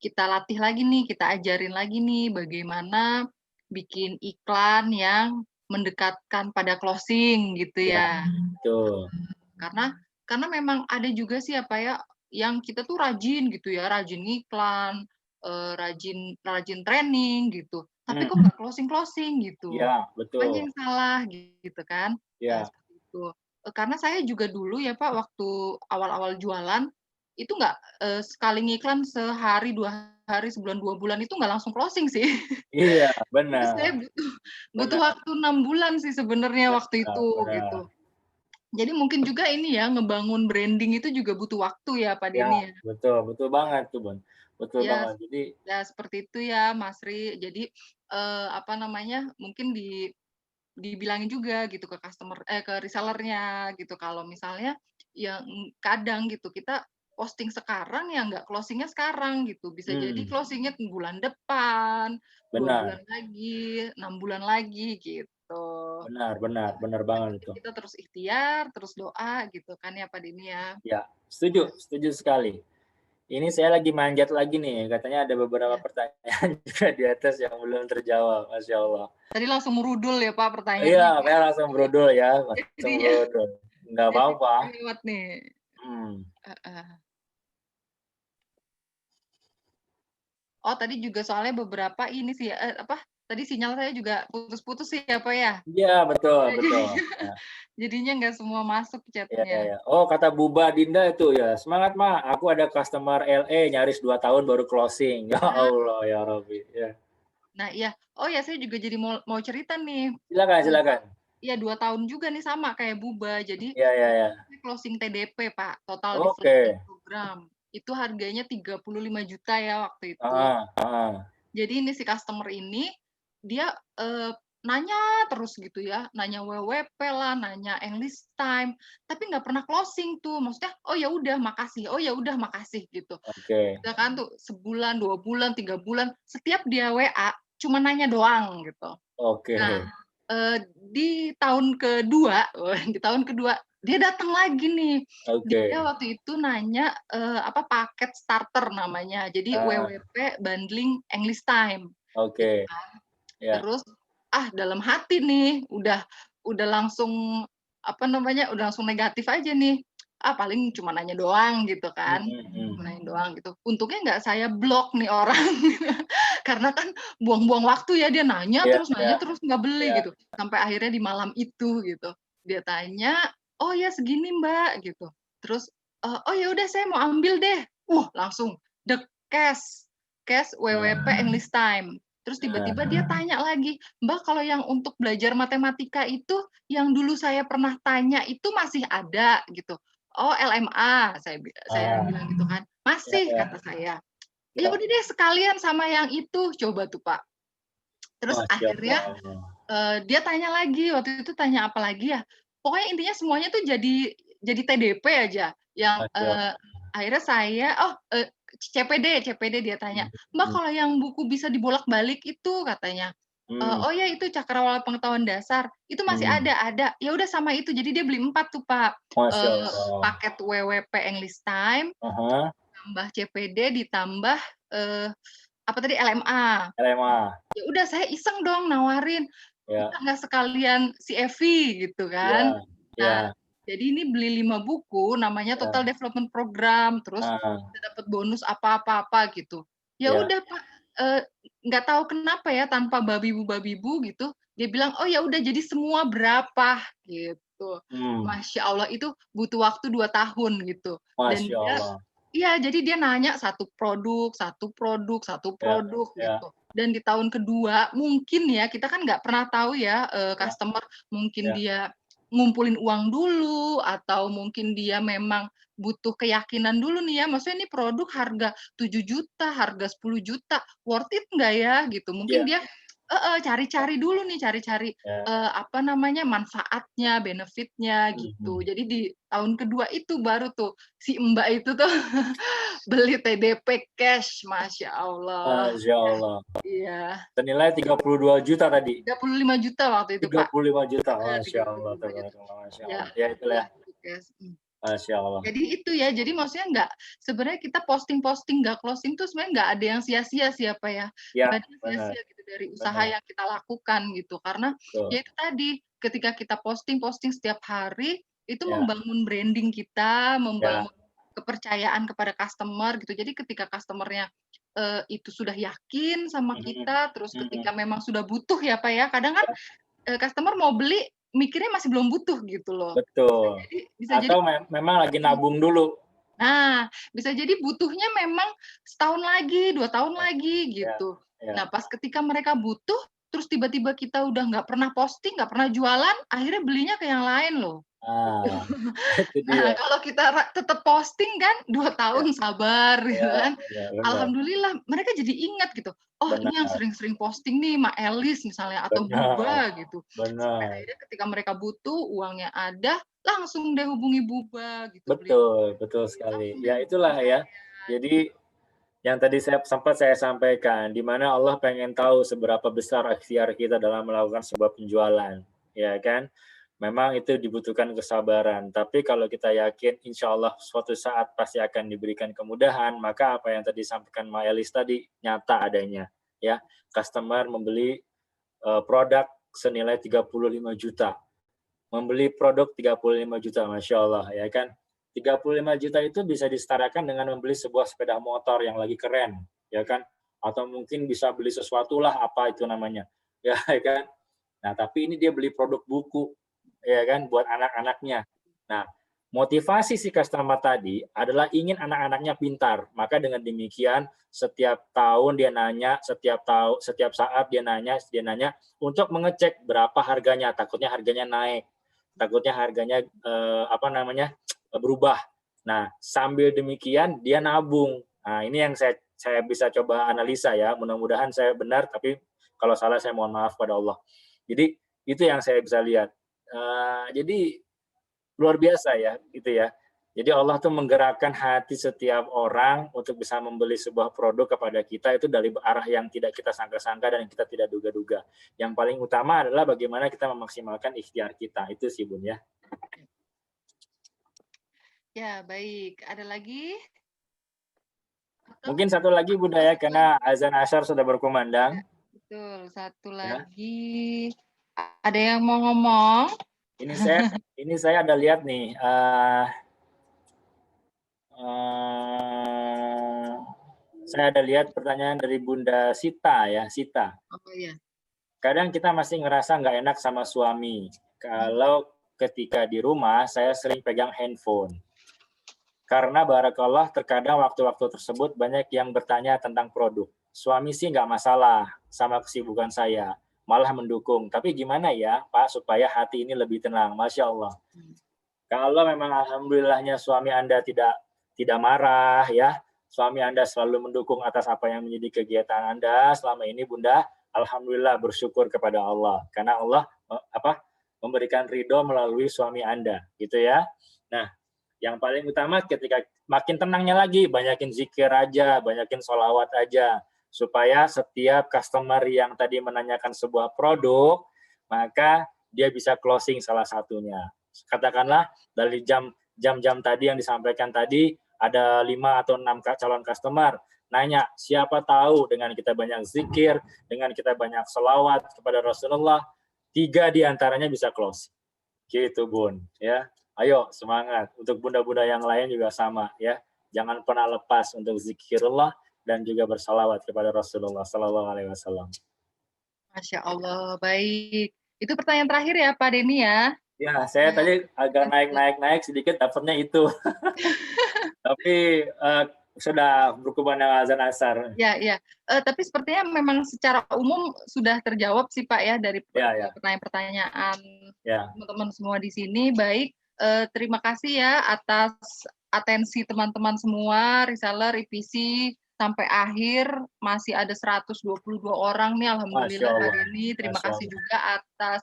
kita latih lagi nih, kita ajarin lagi nih bagaimana bikin iklan yang mendekatkan pada closing gitu ya, ya. betul. Karena karena memang ada juga sih apa ya, yang kita tuh rajin gitu ya, rajin iklan, rajin rajin training gitu, tapi Hmm, kok nggak closing-closing gitu. ya, Apanya betul. yang salah gitu kan. Nah Ya, seperti itu. Karena saya juga dulu ya Pak, waktu awal-awal jualan, itu nggak, sekali ngiklan sehari, 2 hari, sebulan, 2 bulan itu nggak langsung closing sih. iya, Itu benar, saya butuh butuh benar, waktu 6 bulan sih sebenarnya waktu benar, itu, benar. gitu. Jadi mungkin juga ini ya, ngebangun branding itu juga butuh waktu ya, Pak Ya, Denny ya? betul, betul banget tuh, Bun. Betul Ya, banget. Jadi, ya seperti itu ya, Mas Ri. Jadi, apa namanya, mungkin dibilangin juga gitu ke ke reseller-nya gitu, kalau misalnya yang kadang gitu kita posting sekarang ya nggak closing-nya sekarang gitu, bisa jadi hmm, closing-nya bulan depan, 2 bulan benar, lagi, 6 bulan lagi gitu. benar, benar, benar banget itu. Kita terus ikhtiar, terus doa gitu kan ya, Pak Denny ya? Ya, setuju, setuju sekali. Ini saya lagi manjat lagi nih, katanya ada beberapa Iya. pertanyaan juga di atas yang belum terjawab, Masya Allah. Tadi langsung merudul ya, Pak, Iya, pertanyaannya, Pak. saya langsung brodol ya, langsung Jadinya brodol. Nggak jadi apa-apa. kelewat nih. Hmm. Heeh. Oh, tadi juga soalnya beberapa ini sih, apa, tadi sinyal saya juga putus-putus sih ya, Pak, ya? Iya, betul, Iya, betul. Ya. jadinya nggak semua masuk Iya, iya, chat-nya. iya. Oh, kata Buba Dinda itu ya, "Semangat, Ma, aku ada customer LA nyaris 2 tahun baru closing." Ya Nah Allah, ya Rabbi, ya. nah iya. Oh ya, saya juga jadi mau mau cerita nih. Silakan, Eee, silakan. iya 2 tahun juga nih sama kayak Buba. Jadi Iya, iya, iya. closing TDP, Pak, Total Oke. Development Program. Itu harganya 35 juta ya waktu itu. Heeh, heeh. Jadi ini si customer ini, dia, nanya terus gitu ya, nanya WWP lah, nanya English time, tapi nggak pernah closing tuh. Maksudnya, "Oh ya udah makasih, oh ya udah makasih," gitu. Oke, Udah kan tuh sebulan, 2 bulan, 3 bulan, setiap dia WA cuma nanya doang gitu. oke, Nah, di tahun kedua, di tahun kedua dia datang lagi nih. Dia oke. waktu itu nanya, apa, paket starter namanya, jadi Ah, WWP bundling English time, gitu oke. kan. Ya. Terus, dalam hati nih, udah langsung, apa namanya, udah langsung negatif aja nih, paling cuma nanya doang gitu kan, Mhm, cuma mhm. nanya doang gitu. Untungnya nggak saya blok nih orang, karena kan buang-buang waktu ya, dia Iya, iya, nanya terus nggak beli iya. gitu. Sampai akhirnya di malam itu gitu, dia tanya, "Oh ya segini Mbak," gitu. Terus, "Oh ya udah saya mau ambil deh." Langsung cash WWP Nah, English time. Terus tiba-tiba dia nah. tanya lagi, "Mbak, kalau yang untuk belajar matematika itu, yang dulu saya pernah tanya itu masih ada?" Gitu. "Oh, LMA," saya Ah, bilang gitu kan. ya, "Masih," ya, kata saya. "Ya ya. udah deh sekalian sama yang itu." Coba tuh, Pak. Terus Masya akhirnya, Allah. dia tanya lagi, waktu itu tanya apa lagi ya, pokoknya intinya semuanya tuh jadi TDP aja, yang, Masya Allah. akhirnya saya CPD dia tanya, Mhm, "Mbak, mhm. kalau yang buku bisa dibolak-balik itu," katanya, Mmm, "Oh ya itu Cakrawala Pengetahuan Dasar, itu masih mhm. ada, ada." Ya udah sama itu, jadi dia beli 4 tuh, Pak, Masya eee, Allah. paket WWP English Time, Ah hah. tambah CPD, ditambah, eee, apa tadi, LMA. LMA. Ya udah saya iseng dong nawarin, Ya, "Bisa nggak sekalian CFV?" Gitu ya, kan. Nah, ya, jadi ini beli 5 buku namanya Total ya. Development Program, terus Heeh. bisa dapat bonus apa-apa gitu. Ya Ya. udah Pak, eee, nggak tahu kenapa ya tanpa babi bu gitu, dia bilang, "Oh ya udah jadi semua berapa?" Gitu. Mmm. Masya Allah itu butuh waktu 2 tahun gitu. Dan Masya dia Allah. iya, jadi dia nanya satu produk satu produk satu Ya, produk ya, gitu. Dan di tahun kedua mungkin ya, kita kan nggak pernah tahu ya, ya, customer mungkin ya, dia ngumpulin uang dulu, atau mungkin dia memang butuh keyakinan dulu nih ya, maksudnya ini produk harga 7 juta, harga 10 juta, worth it nggak ya gitu. Mungkin ya, dia, cari-cari dulu nih, cari-cari, Ya. apa namanya, manfaatnya, benefit-nya, gitu. Mhm. Jadi di tahun kedua itu baru tuh, si Mbak itu tuh beli TDP cash, Masya Allah. Masya Allah. Iya, Senilai 32 juta tadi? 35 juta waktu itu, tiga Pak. puluh lima juta, Tiga Masya puluh Allah, lima juta. tabarakallah, Masya Iya, Allah. Ya itulah itulah ya, itu cash, Masya Allah. Jadi itu ya, jadi maksudnya sebenarnya kita posting-posting nggak closing tuh sebenarnya nggak ada yang sia-sia sih apa ya, Ya, nggak ada yang benar, sia-sia gitu dari usaha benar, yang kita lakukan gitu. Karena ya betul. itu tadi, ketika kita posting-posting setiap hari, itu Ya, membangun branding kita, ya, membangun kepercayaan kepada customer gitu. Jadi ketika customer-nya, itu sudah yakin sama mhm, kita, terus ketika mhm, memang sudah butuh ya, Pak, ya, kadang kan, ya, customer mau beli mikirnya masih belum butuh gitu loh. betul. Bisa jadi Atau memang lagi nabung dulu. Nah, bisa jadi butuhnya memang setahun lagi, 2 tahun Ya, lagi, ya, gitu. ya. Nah, pas ketika mereka butuh, terus tiba-tiba kita udah nggak pernah posting, nggak pernah jualan, akhirnya belinya ke yang lain loh, gitu. Ah, itu Nah, dia. kalau kita tetep posting kan 2 Ya, tahun sabar gitu ya, kan, ya, benar, alhamdulillah mereka jadi ingat gitu, "Oh ini yang benar, sering-sering posting nih Mak Elis," misalnya, atau benar, Buba gitu. Sampai benar. akhirnya ketika mereka butuh, uangnya ada, langsung deh hubungi Buba gitu, beli Betul, betul sekali. langsung deh Ya hubungi itulah ya. saya. Jadi yang tadi sempat saya sampaikan, di mana Allah pengen tahu seberapa besar ikhtiar kita dalam melakukan sebuah penjualan, ya kan? Memang itu dibutuhkan kesabaran, tapi kalau kita yakin insya Allah suatu saat pasti akan diberikan kemudahan, maka apa yang tadi disampaikan Mbak Elis tadi nyata adanya, ya. Customer membeli produk senilai 35 juta, membeli produk 35 juta, Masya Allah, ya kan? 35 juta itu bisa disetarakan dengan membeli sebuah sepeda motor yang lagi keren, ya kan? Atau mungkin bisa beli sesuatu lah, apa itu namanya, ya kan? Nah, tapi ini dia beli produk buku, ya kan, buat anak-anaknya. Nah, motivasi si customer tadi adalah ingin anak-anaknya pintar. Maka dengan demikian, setiap tahun dia nanya, setiap saat dia nanya untuk mengecek berapa harganya. Takutnya harganya naik, takutnya harganya apa namanya berubah. Nah, sambil demikian dia nabung. Nah, ini yang saya bisa coba analisa ya. Mudah-mudahan saya benar, tapi kalau salah saya mohon maaf pada Allah. Jadi itu yang saya bisa lihat. Jadi luar biasa ya, gitu ya. Jadi Allah tuh menggerakkan hati setiap orang untuk bisa membeli sebuah produk kepada kita itu dari arah yang tidak kita sangka-sangka dan kita tidak duga-duga. Yang paling utama adalah bagaimana kita memaksimalkan ikhtiar kita. Itu sih Bun ya. Ya, baik. Ada lagi? Atau Mungkin satu lagi Bunda ya, satu lagi? karena azan asyar sudah berkumandang. Ya, betul. Satu Ya. lagi. Ada yang mau ngomong? Ini saya ini saya ada lihat nih, uh, saya ada lihat pertanyaan dari Bunda Sita ya, Sita. Oh ya. Kadang kita masih ngerasa nggak enak sama suami. Kalau ketika di rumah, saya sering pegang handphone. Karena barakallah terkadang waktu-waktu tersebut banyak yang bertanya tentang produk. Suami sih nggak masalah sama kesibukan saya, malah mendukung. Tapi gimana ya Pak supaya hati ini lebih tenang? Masya Allah. Kalau memang alhamdulillahnya suami Anda tidak marah ya, suami Anda selalu mendukung atas apa yang menjadi kegiatan Anda selama ini Bunda, alhamdulillah bersyukur kepada Allah karena Allah memberikan ridho melalui suami Anda, gitu ya. Nah, yang paling utama ketika makin tenangnya lagi, banyakin zikir aja, banyakin sholawat aja, supaya setiap customer yang tadi menanyakan sebuah produk, maka dia bisa closing salah satunya. Katakanlah dari jam-jam tadi yang disampaikan tadi, ada 5 atau 6 calon customer, nanya, siapa tahu dengan kita banyak zikir, dengan kita banyak sholawat kepada Rasulullah, 3 diantaranya bisa close. Gitu Bun, ya. Ayo semangat. Untuk bunda-bunda yang lain juga sama ya. Jangan pernah lepas untuk zikirullah dan juga bersalawat kepada Rasulullah Sallallahu Alaihi Wasallam. Masya Allah, baik. Itu pertanyaan terakhir ya Pak Denny ya. Ya, saya Nah, tadi agak naik sedikit dapatnya itu. Tapi sudah berkumandang azan asar. ya, ya. Tapi sepertinya memang secara umum sudah terjawab sih Pak ya dari Ya, ya, pertanyaan-pertanyaan ya. teman-teman semua di sini. Baik, terima kasih ya atas atensi teman-teman semua, reseller, EPC, sampai akhir masih ada 122 orang nih, Masya alhamdulillah Allah. hari ini. Terima Masya kasih Allah. juga atas,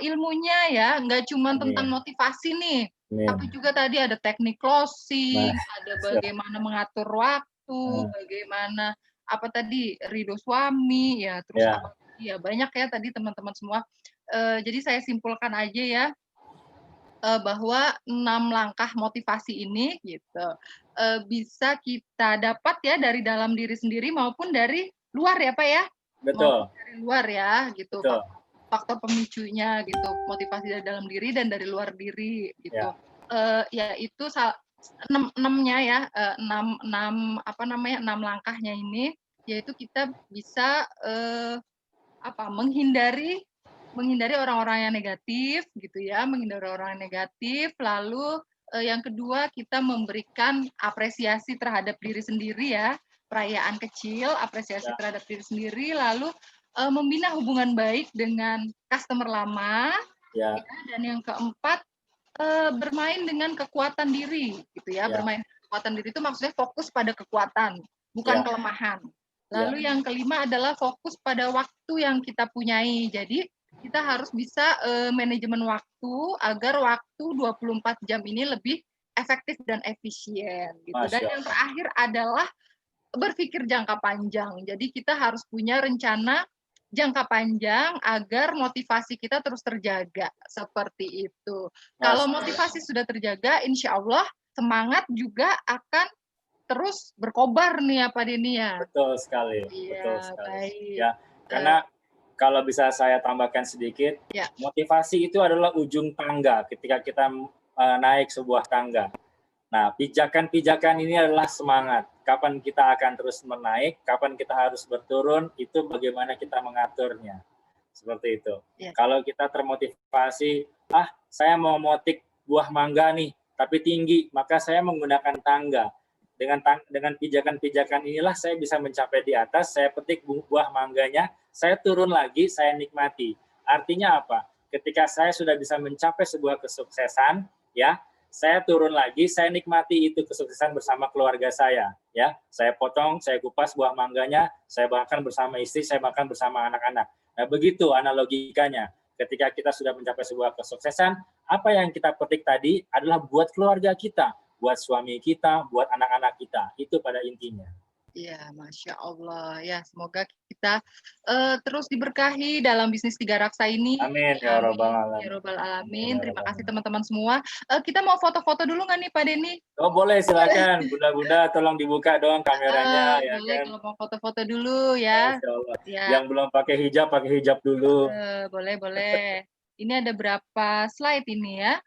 ilmunya ya, nggak cuma tentang Amin. motivasi nih, tapi Amin. juga tadi ada teknik closing, ada Masya Allah. bagaimana mengatur waktu, bagaimana apa tadi, ridho suami, ya terus Ya, apa ya banyak ya tadi teman-teman semua. Jadi saya simpulkan aja ya, bahwa 6 langkah motivasi ini gitu, bisa kita dapat ya dari dalam diri sendiri maupun dari luar ya, Pak, ya? Maupun betul, dari luar ya gitu, betul. faktor pemicunya gitu, motivasi dari dalam diri dan dari luar diri gitu. Ya, Yaitu 6-nya ya, 6 langkahnya ini, yaitu kita bisa, menghindari menghindari orang-orang yang negatif gitu ya, menghindari orang yang negatif, lalu, yang kedua kita memberikan apresiasi terhadap diri sendiri ya, perayaan kecil, apresiasi ya, terhadap diri sendiri, lalu, membina hubungan baik dengan customer lama, ya, ya, dan yang keempat, bermain dengan kekuatan diri gitu ya, ya, bermain kekuatan diri itu maksudnya fokus pada kekuatan, bukan ya, kelemahan. ya. Lalu yang kelima adalah fokus pada waktu yang kita punyai. Jadi kita harus bisa, manajemen waktu agar waktu 24 jam ini lebih efektif dan efisien gitu. Dan Masya yang Allah. terakhir adalah berpikir jangka panjang. Jadi kita harus punya rencana jangka panjang agar motivasi kita terus terjaga, seperti itu. Kalau Masya Allah. motivasi sudah terjaga, insya Allah semangat juga akan terus berkobar nih ya Pak Denny ya. Betul sekali, betul Iya, sekali. baik. Ya, karena kalau bisa saya tambahkan sedikit, Ya, motivasi itu adalah ujung tangga ketika kita naik sebuah tangga. Nah, pijakan-pijakan ini adalah semangat. Kapan kita akan terus menaik, kapan kita harus berturun, itu bagaimana kita mengaturnya. Seperti itu. ya, Kalau kita termotivasi, saya mau motik buah mangga nih, tapi tinggi, maka saya menggunakan tangga. Dengan pijakan-pijakan inilah saya bisa mencapai di atas, saya petik buah mangganya, saya turun lagi, saya nikmati. Artinya apa? Ketika saya sudah bisa mencapai sebuah kesuksesan, ya, saya turun lagi, saya nikmati itu kesuksesan bersama keluarga saya, ya. Saya potong, saya kupas buah mangganya, saya makan bersama istri, saya makan bersama anak-anak. Nah, begitu analogikanya. Ketika kita sudah mencapai sebuah kesuksesan, apa yang kita petik tadi adalah buat keluarga kita, buat suami kita, buat anak-anak kita. Itu pada intinya. iya, Masya Allah. Ya, semoga kita terus diberkahi dalam bisnis Tiga Raksa ini. Amin ya rabbal Amin. Ya alamin. Robbal Amin Alamin. ya Terima rabbal kasih alamin. teman-teman semua. Kita mau foto-foto dulu nggak nih Pak Denny? Oh boleh, silakan. Bunda-bunda tolong dibuka dong kameranya, ya Boleh kan? kalau mau foto-foto dulu ya. Masya Allah. Ya, Yang belum pakai hijab dulu. boleh, boleh. Ini ada berapa slide ini ya?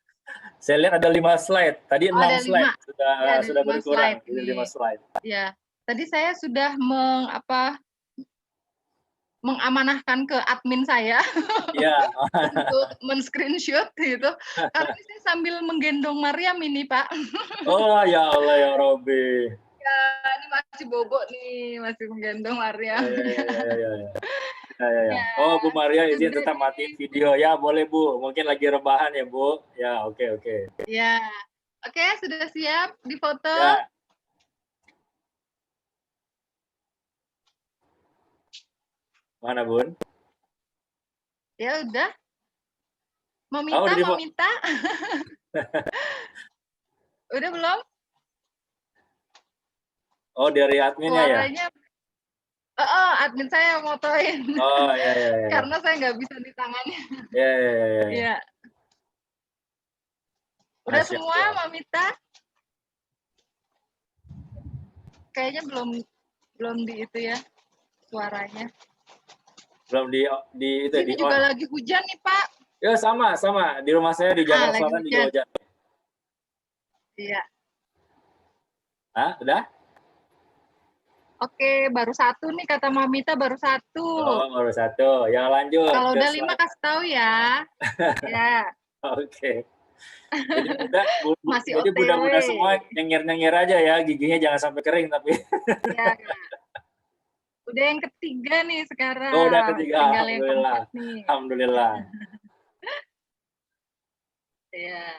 Saya lihat ada 5 slide. Tadi Oh, 6 ada slide. 5. Ya, ada Sudah 5 slide berkurang. Jadi 5 ini. slide. Ya, tadi saya sudah mengamanahkan ke admin saya Iya. untuk men-screenshot gitu. Karena ini saya sambil menggendong Mariam ini, Pak. Oh ya Allah ya Robbi. Ya, ini masih bobo nih, masih menggendong Mariam. Ya, ya, ya, ya, ya, ya. Ya, ya, ya. Ya, Oh, Bu Maria izin sudah tetap matiin video. Ya, boleh Bu. Mungkin lagi rebahan ya, Bu. Ya, oke, oke. ya. Oke, sudah siap difoto? Ya, mana Bun? Ya udah. Mau Oh, minta, udah mau difoto. minta? Udah belum? Oh, dari adminnya ya? Suaranya admin saya yang motoin. Oh, ya, ya, ya, ya. Karena saya nggak bisa di tangannya. Ya, ya, ya, ya, ya. Iya. Udah Masya semua, Allah. Mamita? Kayaknya belum belum di itu ya suaranya. Belum di itu Sini di juga on. lagi hujan nih, Pak. Ya, sama, sama. Di rumah saya di Jakarta Lagi Selatan juga hujan. hujan. Iya. Hah, udah? Oke, baru satu nih kata Mamita, baru satu. Oh, baru satu. Yang lanjut Kalau ke udah 5 slide. kasih tahu ya. Ya, Oke. masih Jadi OTW. bunda-bunda semua nyengir-nyengir aja ya, giginya jangan sampai kering tapi. Ya, udah yang ketiga nih Oh, udah sekarang. ketiga, Tinggal yang alhamdulillah. keempat nih. Alhamdulillah. Ya.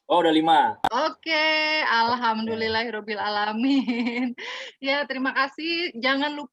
Oh, udah 5. Oke, Oke. alhamdulillahirobbil alamin. Ya, terima kasih. Jangan lupa